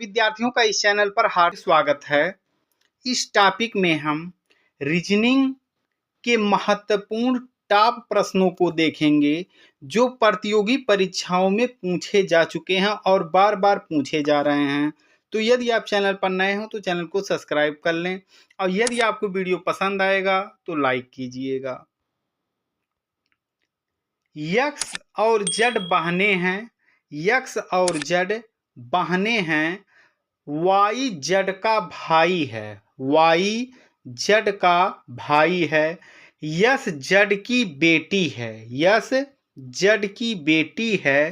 विद्यार्थियों का इस चैनल पर हार्दिक स्वागत है। इस टॉपिक में हम रीजनिंग के महत्वपूर्ण टॉप प्रश्नों को देखेंगे जो प्रतियोगी परीक्षाओं में पूछे जा चुके हैं और बार बार पूछे जा रहे हैं। तो यदि आप चैनल पर नए हो तो चैनल को सब्सक्राइब कर लें और यदि आपको वीडियो पसंद आएगा तो लाइक कीजिएगा। यक्स और जेड बहने हैं। यक्स और जेड बहने हैं। वाई जेड का भाई है। वाई जेड का भाई है। यस जेड की बेटी है। यस जेड की बेटी है।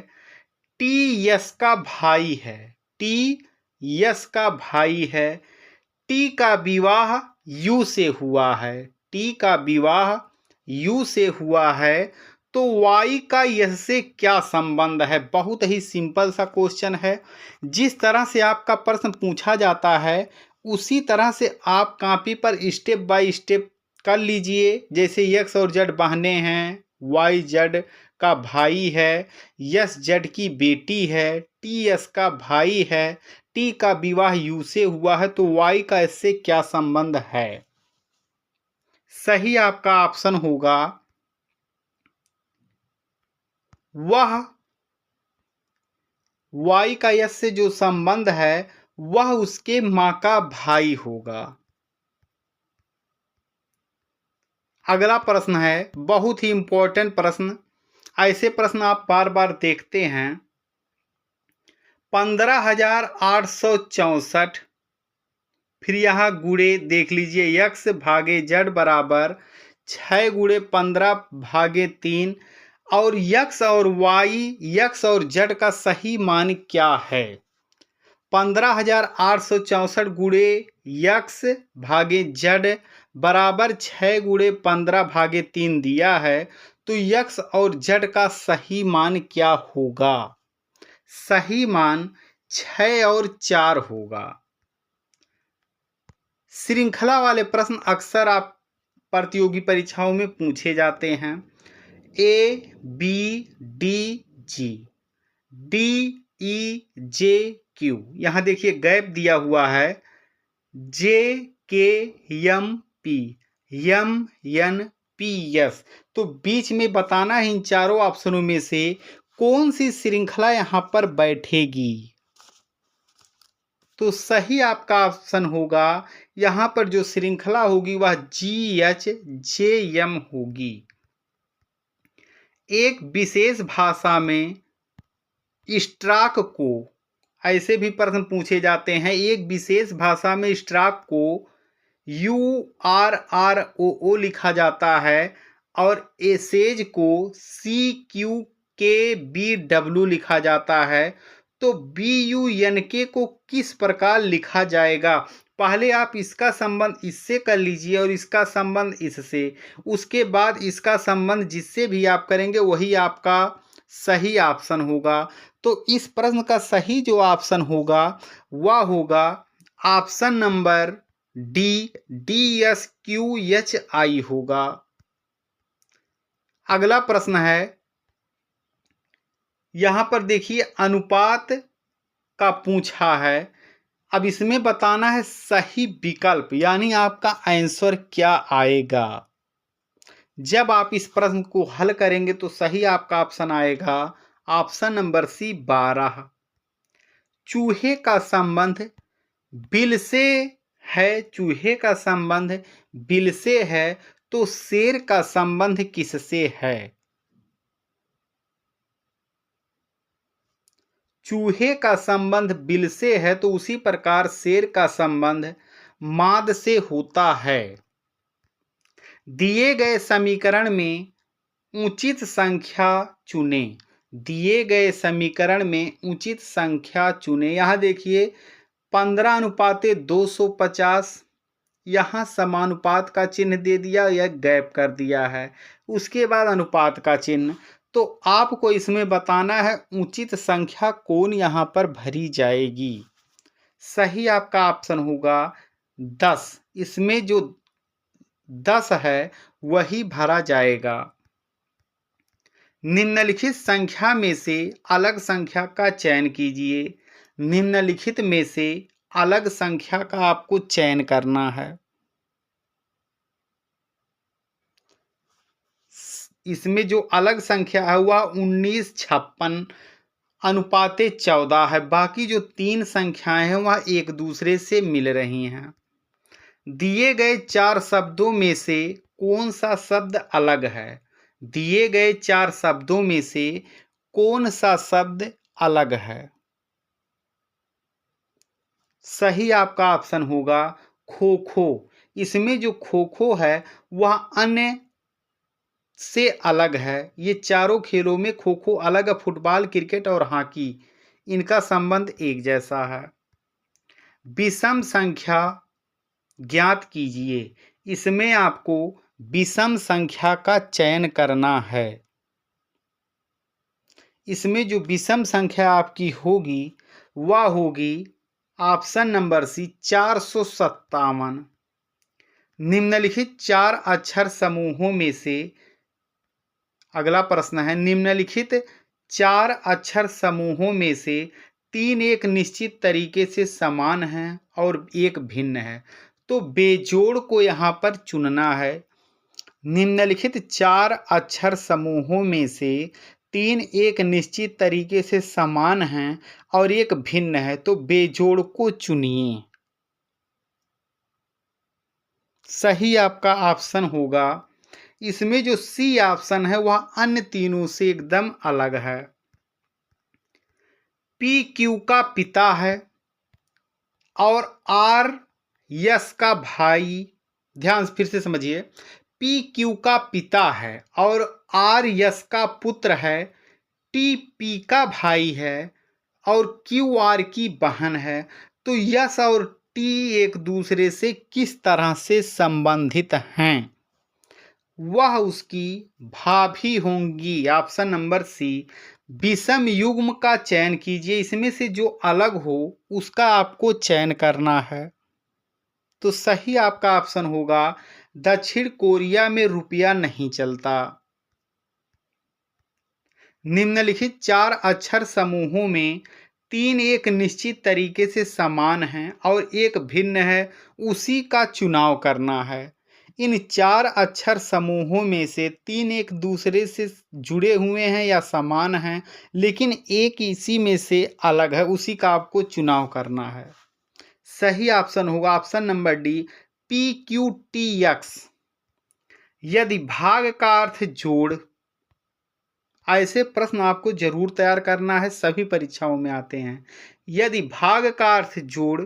टी यस का भाई है। टी यस का भाई है। टी का विवाह यू से हुआ है। टी का विवाह यू से हुआ है। तो वाई का यस से क्या संबंध है? बहुत ही सिंपल सा क्वेश्चन है। जिस तरह से आपका प्रश्न पूछा जाता है उसी तरह से आप कॉपी पर स्टेप बाय स्टेप कर लीजिए। जैसे यक्स और जेड बहने हैं, वाई जेड का भाई है, यस जेड की बेटी है, टी यस का भाई है, टी का विवाह यू से हुआ है, तो वाई का इससे क्या संबंध है? सही आपका ऑप्शन होगा वह वाई का यस से जो संबंध है वह उसके मां का भाई होगा। अगला प्रश्न है बहुत ही इंपॉर्टेंट प्रश्न। ऐसे प्रश्न आप बार बार देखते हैं। 15,864, फिर यहाँ गुणे देख लीजिए। यक्स भागे जेड बराबर 6 गुणे 15/3 और यक्स और वाई यक्स और जेड का सही मान क्या है? 15,864 गुणे यक्स भागे जेड बराबर 6 गुणे 15/3 दिया है। तो यक्स और जेड का सही मान क्या होगा? सही मान 6 और 4 होगा। श्रृंखला वाले प्रश्न अक्सर आप प्रतियोगी परीक्षाओं में पूछे जाते हैं। A B D G, D E J Q, यहाँ देखिए गैप दिया हुआ है। J K M P, M N P S, तो बीच में बताना है इन चारों ऑप्शनों में से कौन सी श्रृंखला यहाँ पर बैठेगी। तो सही आपका ऑप्शन होगा यहाँ पर जो श्रृंखला होगी वह जी एच जे एम होगी। एक विशेष भाषा में स्ट्रोक को, ऐसे भी प्रश्न पूछे जाते हैं। एक विशेष भाषा में स्ट्रोक को URROO लिखा जाता है और एसेज को CQKBW लिखा जाता है। तो BUNK को किस प्रकार लिखा जाएगा? पहले आप इसका संबंध इससे कर लीजिए और इसका संबंध इससे, उसके बाद इसका संबंध जिससे भी आप करेंगे वही आपका सही ऑप्शन होगा। तो इस प्रश्न का सही जो ऑप्शन होगा वह होगा ऑप्शन नंबर डी, DSQHI होगा। अगला प्रश्न है, यहां पर देखिए अनुपात का पूछा है। अब इसमें बताना है सही विकल्प, यानी आपका आंसर क्या आएगा। जब आप इस प्रश्न को हल करेंगे तो सही आपका ऑप्शन आएगा ऑप्शन नंबर सी 12। चूहे का संबंध बिल से है, चूहे का संबंध बिल से है, तो शेर का संबंध किससे है? चूहे का संबंध बिल से है तो उसी प्रकार शेर का संबंध माद से होता है। दिए गए समीकरण में उचित संख्या चुनें। दिए गए समीकरण में उचित संख्या चुनें। यहाँ देखिए 15:250, यहाँ समानुपात का चिन्ह दे दिया या गैप कर दिया है, उसके बाद अनुपात का चिन्ह। तो आपको इसमें बताना है उचित संख्या कौन यहाँ पर भरी जाएगी। सही आपका ऑप्शन होगा 10। इसमें जो 10 है वही भरा जाएगा। निम्नलिखित संख्या में से अलग संख्या का चयन कीजिए। निम्नलिखित में से अलग संख्या का आपको चयन करना है। इसमें जो अलग संख्या है वह 1956 अनुपाते 14 है। बाकी जो 3 संख्याएं हैं वह एक दूसरे से मिल रही हैं। दिए गए 4 शब्दों में से कौन सा शब्द अलग है? दिए गए 4 शब्दों में से कौन सा शब्द अलग है? सही आपका ऑप्शन होगा खो खो। इसमें जो खो खो है वह अन्य से अलग है। ये चारों खेलों में खो खो अलग है। फुटबॉल, क्रिकेट और हॉकी इनका संबंध एक जैसा है। विषम संख्या ज्ञात कीजिए। इसमें आपको विषम संख्या का चयन करना है। इसमें जो विषम संख्या आपकी होगी वह होगी ऑप्शन नंबर सी 457। निम्नलिखित 4 अक्षर समूहों में से अगला प्रश्न है, निम्नलिखित 4 अक्षर समूहों में से 3 एक निश्चित तरीके से समान हैं और एक भिन्न है। तो बेजोड़ को यहाँ पर चुनना है। निम्नलिखित 4 अक्षर समूहों में से 3 एक निश्चित तरीके से समान हैं और एक भिन्न है, तो बेजोड़ को चुनिए। सही आपका ऑप्शन होगा, इसमें जो सी ऑप्शन है वह अन्य तीनों से एकदम अलग है। पी क्यू का पिता है और आर यस का भाई। ध्यान से फिर से समझिए, पी क्यू का पिता है और आर यस का पुत्र है, टी पी का भाई है और क्यू आर की बहन है। तो यस और टी एक दूसरे से किस तरह से संबंधित हैं? वह उसकी भाभी होंगी। Option number C. विषम युग्म का चयन कीजिए। इसमें से जो अलग हो उसका आपको चयन करना है। तो सही आपका ऑप्शन होगा दक्षिण कोरिया में रुपया नहीं चलता। निम्नलिखित 4 अक्षर समूहों में 3 एक निश्चित तरीके से समान हैं और एक भिन्न है, उसी का चुनाव करना है। इन 4 अक्षर समूहों में से 3 एक दूसरे से जुड़े हुए हैं या समान हैं, लेकिन एक इसी में से अलग है, उसी का आपको चुनाव करना है। सही ऑप्शन होगा option number D, P Q T x. यदि भाग का अर्थ जोड़, ऐसे प्रश्न आपको जरूर तैयार करना है, सभी परीक्षाओं में आते हैं। यदि भाग का अर्थ जोड़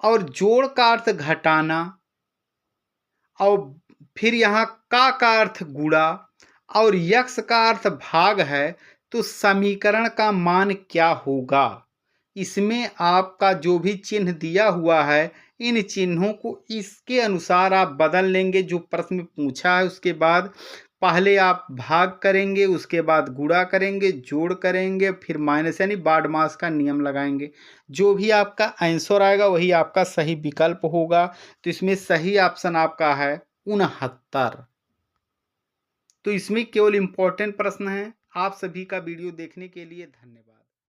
और जोड़ का अर्थ घटाना और फिर यहाँ का अर्थ गुणा और यक्स का अर्थ भाग है, तो समीकरण का मान क्या होगा? इसमें आपका जो भी चिन्ह दिया हुआ है, इन चिन्हों को इसके अनुसार आप बदल लेंगे जो प्रश्न में पूछा है। उसके बाद पहले आप भाग करेंगे, उसके बाद गुणा करेंगे, जोड़ करेंगे, फिर माइनस यानी बारहमास का नियम लगाएंगे। जो भी आपका आंसर आएगा वही आपका सही विकल्प होगा। तो इसमें सही ऑप्शन आपका है 69। तो इसमें केवल इम्पोर्टेंट प्रश्न है। आप सभी का वीडियो देखने के लिए धन्यवाद।